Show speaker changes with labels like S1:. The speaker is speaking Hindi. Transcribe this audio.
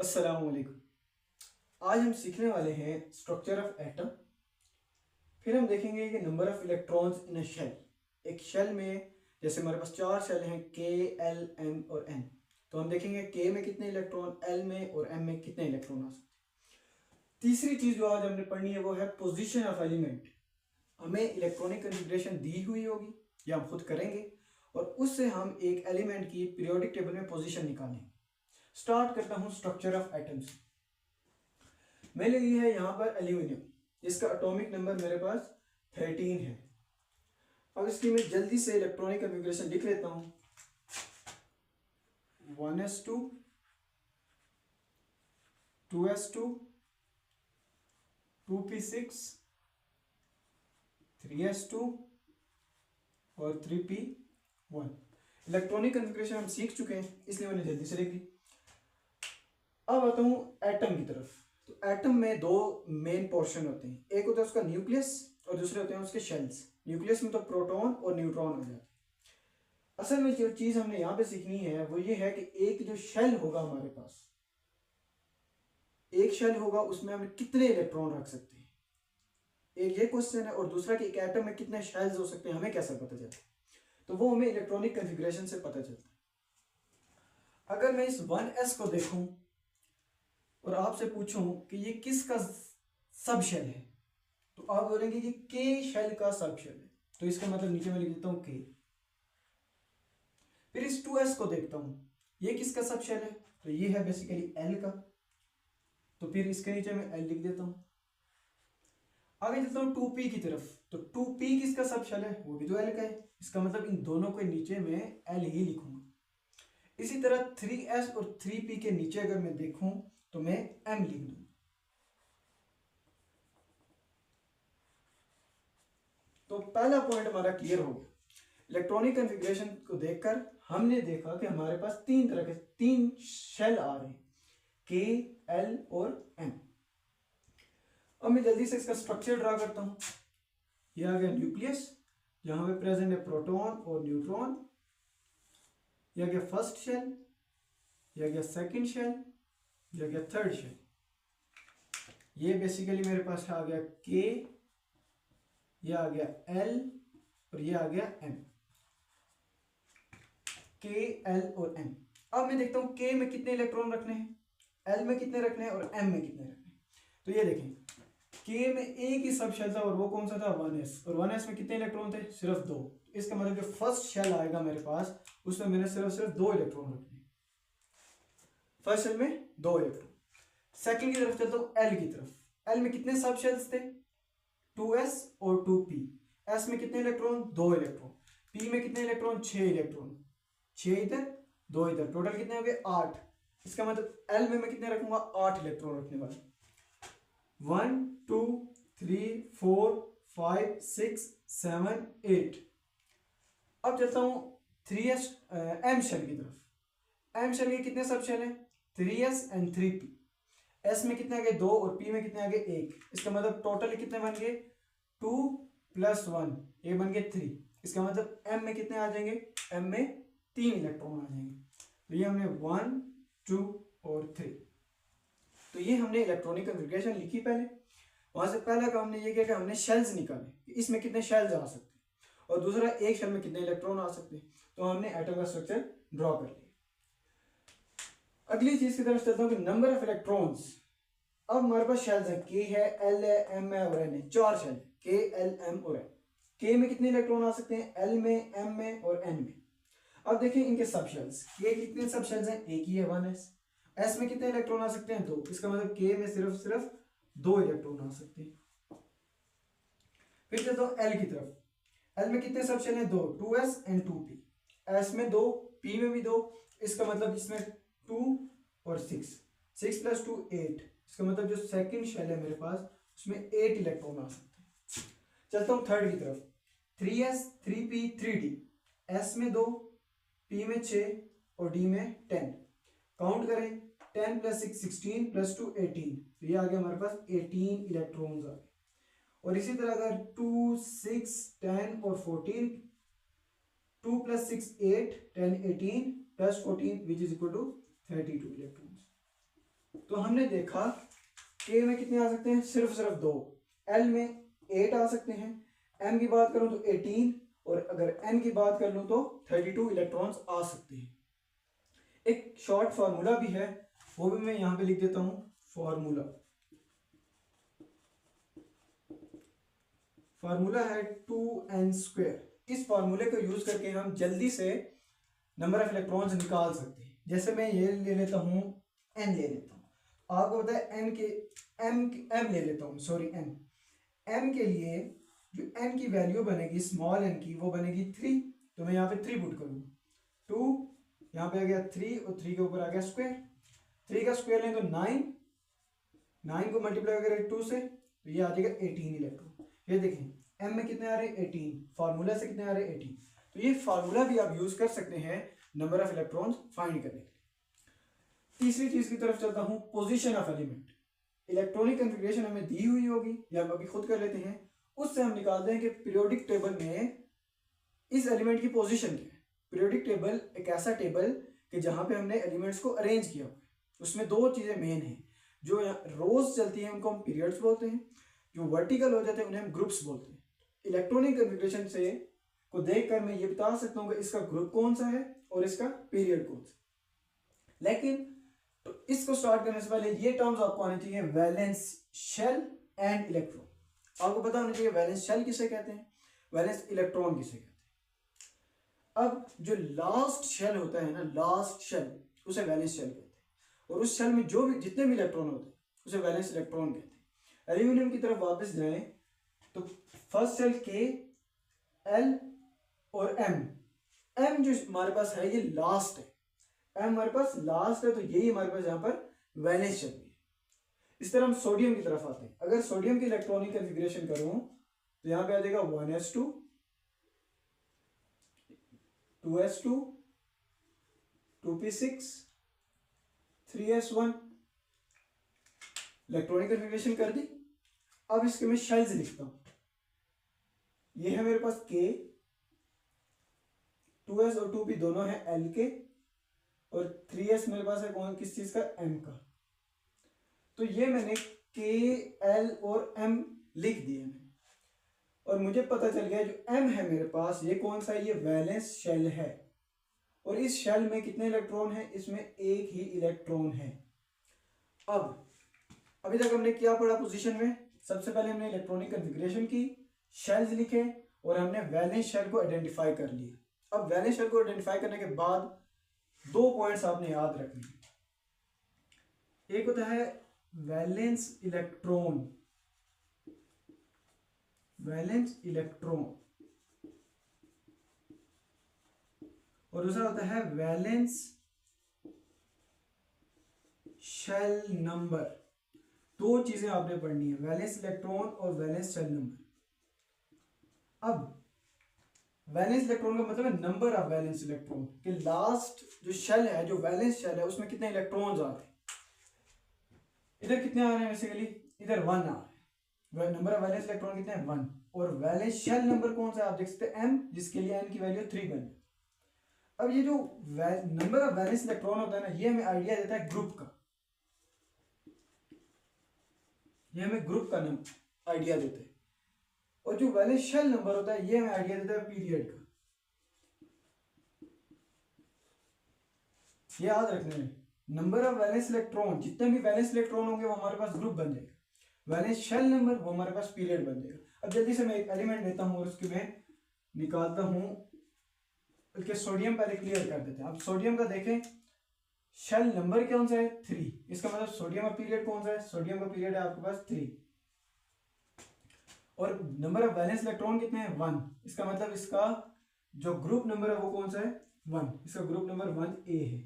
S1: अस्सलाम वालेकुम। आज हम सीखने वाले हैं स्ट्रक्चर ऑफ एटम। फिर हम देखेंगे कि number of electrons in a shell. एक शेल में जैसे हमारे पास चार शेल हैं के, एल, एम और एन, तो हम देखेंगे के में कितने इलेक्ट्रॉन, एल में और एम में कितने इलेक्ट्रॉन आ सकते हैं। तीसरी चीज जो आज हमने पढ़नी है वो है पोजीशन ऑफ एलिमेंट। हमें इलेक्ट्रॉनिक कन्फिग्रेशन दी हुई होगी या हम खुद करेंगे और उससे हम एक एलिमेंट की पीरियोडिक टेबल में पोजीशन निकालेंगे। स्टार्ट करता हूं स्ट्रक्चर ऑफ एटम्स। मैंने ली है यहाँ पर एल्यूमिनियम, जिसका एटॉमिक नंबर मेरे पास 13 है। अब इसकी मैं जल्दी से इलेक्ट्रॉनिक कन्फिग्रेशन लिख लेता हूँ। 1s2, 2s2, 2p6, 3s2 और 3p1। इलेक्ट्रॉनिक कन्फिग्रेशन हम सीख चुके हैं, इसलिए मैंने जल्दी से लिख दी। अब आता हूँ एटम की तरफ। तो एटम में दो मेन पोर्शन होते हैं, एक होता है उसका न्यूक्लियस और दूसरे होते हैं उसके शेल्स। न्यूक्लियस में तो प्रोटॉन और न्यूट्रॉन हो जाते हैं। असल में जो चीज हमने यहाँ पे सीखनी है वो ये है कि एक जो शेल होगा हमारे पास, एक शेल होगा उसमें हम कितने इलेक्ट्रॉन रख सकते हैं, एक ये क्वेश्चन है। और दूसरा कि एक एटम में कितने शेल्स हो सकते हैं हमें कैसे पता चलता है, तो वो हमें इलेक्ट्रॉनिक कन्फिग्रेशन से पता चलता है। अगर मैं इस 1s को देखूं और आपसे पूछूं कि ये किसका सब शेल है, तो आप बोलेंगे कि के शेल का सब शेल है, तो इसका मतलब नीचे मैं लिख देता हूं के। फिर इस 2s को देखता हूं, ये किसका सब शेल है, तो ये है बेसिकली एल का, तो फिर इसके नीचे मैं एल लिख देता हूं। आगे चलता हूं 2p की तरफ, तो 2p किसका सब शेल है, वो भी तो एल का है, इसका मतलब इन दोनों के नीचे में एल ही लिखूंगा। इसी तरह 3s और 3p के नीचे अगर मैं देखूं तो मैं m लिख दूं। तो पहला पॉइंट हमारा क्लियर हो गया। इलेक्ट्रॉनिक कन्फिग्रेशन को देखकर हमने देखा कि हमारे पास तीन तरह के तीन शेल आ रहे हैं, के, एल और एम। अब मैं जल्दी से इसका स्ट्रक्चर ड्रा करता हूं। यह आ गया न्यूक्लियस, जहां पे प्रेजेंट है प्रोटॉन और न्यूट्रॉन। यह गया फर्स्ट शेल, यह गया सेकंड शेल, यह गया थर्ड शेल। ये बेसिकली मेरे पास आ गया के, यह आ गया एल और यह आ गया एम। के, एल और एम। अब मैं देखता हूं के में कितने इलेक्ट्रॉन रखने हैं, एल में कितने रखने हैं और एम में कितने रखने हैं। तो ये देखें, के में एक ही सब शेल था और वो कौन सा था, 1s, और 1s में कितने इलेक्ट्रॉन थे, सिर्फ दो। इसका मतलब जो फर्स्ट शेल आएगा मेरे पास उसमें मैंने सिर्फ दो इलेक्ट्रॉन रखने हैं, फर्स्ट शेल में दो इलेक्ट्रॉन। सेकंड की तरफ चलता हूं, एल की तरफ। एल में कितने सब शेल्स थे, 2s और 2p। s में कितने इलेक्ट्रॉन, दो इलेक्ट्रॉन। p में कितने इलेक्ट्रॉन, 6 इलेक्ट्रॉन, 6 इधर 2 इधर, टोटल कितने हो गए, 8। इसका मतलब l में मैं कितने रखूंगा, 8 इलेक्ट्रॉन रखने वाला। 1 2 3 4 5 6 7 8। अब चलता हूं 3s m शेल की तरफ। m शेल के कितने सब शेल हैं, 3s एंड 3p। s में कितने आ गए, 2 और p में कितने आ गए, 1। इसका मतलब टोटल कितने बन गए, 2 + 1, ये बन गए 3। इसका मतलब m में कितने आ जाएंगे, m में 3 इलेक्ट्रॉन आ जाएंगे। तो ये हमने 1 2 और 3। तो ये हमने इलेक्ट्रॉनिक कन्फिग्रेशन लिखी पहले। वहां से पहला काम हमने ये किया कि हमने शेल्स निकाले, इसमें कितने शेल्स आ सकते हैं और दूसरा एक शेल में कितने इलेक्ट्रॉन आ सकते हैं। तो हमने एटम का स्ट्रक्चर ड्रॉ कर लिया। अगली चीज की तरफ चलता हूं कि नंबर ऑफ इलेक्ट्रॉन्स। अब हमारे पास शेल्स हैं, के है, एल है, एम है और एन है। चार शेल है, के, एल, एम और एन। के में कितने इलेक्ट्रॉन आ सकते हैं, एल में, एम में और एन में। अब देखिए इनके सब शेल्स, के कितने सब शेल्स हैं, एक ही है, 1s। एस में कितने इलेक्ट्रॉन आ सकते हैं, दो। इसका मतलब के में सिर्फ दो इलेक्ट्रॉन आ सकते हैं। फिर चलता हूं एल की तरफ। एल में कितने सब शेल हैं, दो, 2s एंड 2p। एस में दो, p में भी दो। इसका मतलब इसमें 2 और 6, 6 + 2 8। इसका मतलब जो सेकंड शेल है मेरे पास उसमें 8 इलेक्ट्रॉन आ सकते हैं। चलता हूं थर्ड की तरफ। 3s 3p 3d। s में 2, p में 6 और d में 10। काउंट करें, 10 + 6 16 + 2 18। तो ये आ गया हमारे पास 18 इलेक्ट्रॉन्स आ गए। और इसी तरह अगर 2 6 10 और 14, 2 + 6 8 10 18 + 14 which is equal to 32 electrons. तो हमने देखा के में कितने आ सकते हैं, सिर्फ 2, एल में 8 आ सकते हैं, एम की बात करूं तो 18, और अगर एन की बात कर लूं तो 32 इलेक्ट्रॉन्स आ सकते हैं। एक शॉर्ट फार्मूला भी है, वो भी मैं यहां पे लिख देता हूं। फार्मूला है 2n²। इस फार्मूले को यूज करके हम जल्दी से नंबर ऑफ इलेक्ट्रॉन्स निकाल सकते हैं। जैसे मैं ये ले लेता हूं, n ले लेता हूं, आपको पता है n के m ले लेता हूं, सॉरी m के लिए जो n की वैल्यू बनेगी स्मॉल n की, वो बनेगी 3। तो मैं यहाँ पे 3 पुट करूँ, 2 यहाँ पे आ गया 3 और 3 के ऊपर आ गया स्क्वायर, 3 का स्क्वायर लें तो 9 को मल्टीप्लाई करें 2 से तो ये आ जाएगा 18 इलेक्ट्रॉन। ये देखें m में कितने आ रहे हैं 18, फार्मूला से कितने आ रहे हैं 18। तो ये फार्मूला भी आप यूज कर सकते हैं नंबर ऑफ इलेक्ट्रॉन्स फाइंड करने के लिए। तीसरी चीज की तरफ चलता हूं, position of element. Electronic configuration हमें दी हुई होगी या हम अभी खुद कर लेते हैं, उससे हम निकालते हैं कि पीरियोडिक टेबल में इस एलिमेंट की पोजीशन क्या है। पीरियोडिक टेबल एक ऐसा टेबल कि जहां पे हमने एलिमेंट्स को अरेंज किया हुआ है, उसमें 2 चीजें मेन हैं। जो रोज चलती हैं उनको हम पीरियड्स बोलते हैं, जो वर्टिकल हो जाते हैं उन्हें हम ग्रुप्स बोलते हैं। इलेक्ट्रॉनिक कॉन्फ़िगरेशन से को देखकर मैं ये बता सकता हूँ कि इसका ग्रुप कौन सा है और इसका पीरियड कौन सा। लेकिन तो इसको स्टार्ट करने से पहले ये टर्म्स आपको आने चाहिए, वैलेंस शेल एंड इलेक्ट्रॉन। आपको पता होना चाहिए वैलेंस शेल किसे कहते हैं, वैलेंस इलेक्ट्रॉन किसे कहते हैं। अब जो लास्ट शेल होता है ना, लास्ट शेल, उसे वैलेंस शेल कहते हैं, और उस शेल में जो भी जितने भी इलेक्ट्रॉन होते हैं उसे वैलेंस इलेक्ट्रॉन कहते हैं। एल्यूमिनियम की तरफ वापस जाएं तो फर्स्ट शेल के, एल और एम जो हमारे पास है ये लास्ट है, एम हमारे पास लास्ट है, तो यही हमारे पास यहाँ पर वैलेंस शेल है। इस तरह हम सोडियम की तरफ आते हैं। अगर सोडियम की इलेक्ट्रॉनिक कॉन्फ़िगरेशन करूं तो यहाँ पे आ जाएगा 1s2, 2s2, 2p6, 3s1। Electronic configuration कर दी। अब इसके मैं शेल्स लिखता हूं। ये है मेरे पास के, 2s और 2p दोनों है एल के, और 3s मेरे पास है कौन किस चीज का, m का। तो ये मैंने के, एल और m लिख दिए मैंने, और मुझे पता चल गया जो m है मेरे पास ये कौन सा है, ये वैलेंस शेल है। और इस शेल में कितने इलेक्ट्रॉन है, इसमें एक ही इलेक्ट्रॉन है। अब अभी तक हमने क्या पढ़ा पोजीशन में, सबसे पहले हमने इलेक्ट्रॉनिक कॉन्फ़िगरेशन की, शेल्स लिखे और हमने वैलेंस शेल को आइडेंटिफाई कर लिया। अब वैलेंस शेल को आइडेंटिफाई करने के बाद 2 पॉइंट्स आपने याद रखने हैं। एक होता है वैलेंस इलेक्ट्रॉन, और दूसरा होता है वैलेंस शेल नंबर। 2 चीजें आपने पढ़नी है, वैलेंस इलेक्ट्रॉन और वैलेंस शेल नंबर। अब वैलेंस इलेक्ट्रॉन का मतलब है नंबर ऑफ वैलेंस इलेक्ट्रॉन, कि लास्ट जो शेल है, जो वैलेंस शेल है, उसमें कितने इलेक्ट्रॉन्स आ रहे हैं। इधर कितने आ रहे हैं, बेसिकली इधर 1 आ रहे हैं। नंबर ऑफ वैलेंस इलेक्ट्रॉन कितने हैं, 1। और वैलेंस शेल नंबर कौन सा है, आप देख सकते हैं m, जिसके लिए n की वैल्यू 3 बन जाती है। अब ये जो नंबर ऑफ वैलेंस इलेक्ट्रॉन होता है ना, ये हमें आइडिया देता है ग्रुप का, ये हमें ग्रुप का आइडिया देता है। और जो वैलेंस शेल नंबर होता है ये हमें आइडिया देता है पीरियड का। ये याद रखना है, नंबर ऑफ वैलेंस इलेक्ट्रॉन, जितने भी वैलेंस इलेक्ट्रॉन होंगे वो हमारे पास ग्रुप बन जाएगा। वैलेंस शेल नंबर वो हमारे पास पीरियड बन जाएगा। अब जल्दी से मैं एक एलिमेंट लेता हूं और उसके मैं निकालता हूं, बल्कि सोडियम पहले क्लियर कर देते हैं। अब सोडियम का देखें, शेल नंबर कौन सा है, 3। इसका मतलब सोडियम का पीरियड कौन सा है, सोडियम का पीरियड है आपके पास 3। और नंबर ऑफ वैलेंस इलेक्ट्रॉन कितने हैं, 1। इसका मतलब इसका जो ग्रुप नंबर है वो कौन सा है, 1। इसका ग्रुप नंबर 1a है।